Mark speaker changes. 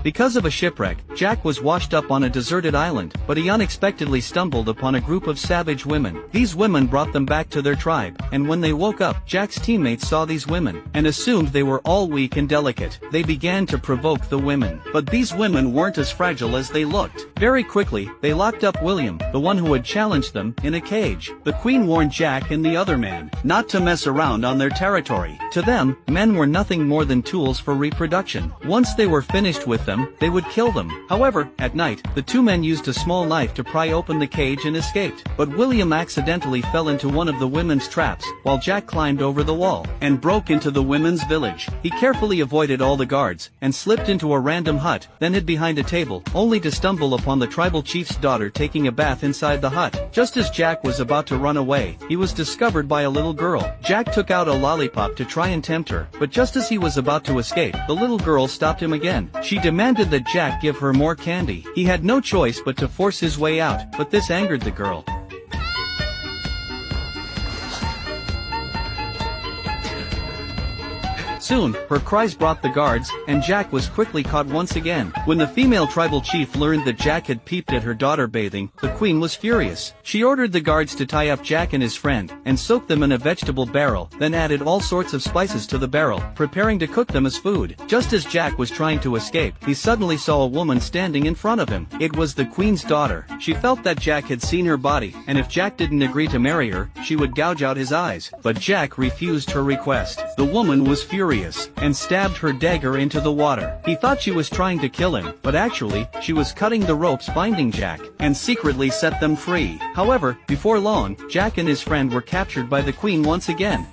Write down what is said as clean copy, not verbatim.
Speaker 1: Because of a shipwreck, Jack was washed up on a deserted island, but he unexpectedly stumbled upon a group of savage women. These women brought them back to their tribe, and when they woke up, Jack's teammates saw these women, and assumed they were all weak and delicate. They began to provoke the women. But these women weren't as fragile as they looked. Very quickly, they locked up William, the one who had challenged them, in a cage. The queen warned Jack and the other man not to mess around on their territory. To them, men were nothing more than tools for reproduction. Once they were finished with them, they would kill them. However, at night, the two men used a small knife to pry open the cage and escaped. But William accidentally fell into one of the women's traps, while Jack climbed over the wall and broke into the women's village. He carefully avoided all the guards, and slipped into a random hut, then hid behind a table, only to stumble upon the tribal chief's daughter taking a bath inside the hut. Just as Jack was about to run away, he was discovered by a little girl. Jack took out a lollipop to try and tempt her, but just as he was about to escape, the little girl stopped him again. She demanded that Jack give her more candy. He had no choice but to force his way out, but this angered the girl. Soon, her cries brought the guards, and Jack was quickly caught once again. When the female tribal chief learned that Jack had peeped at her daughter bathing, the queen was furious. She ordered the guards to tie up Jack and his friend, and soak them in a vegetable barrel, then added all sorts of spices to the barrel, preparing to cook them as food. Just as Jack was trying to escape, he suddenly saw a woman standing in front of him. It was the queen's daughter. She felt that Jack had seen her body, and if Jack didn't agree to marry her, she would gouge out his eyes. But Jack refused her request. The woman was furious and stabbed her dagger into the water. He thought she was trying to kill him, but actually, she was cutting the ropes binding Jack, and secretly set them free. However, before long, Jack and his friend were captured by the queen once again.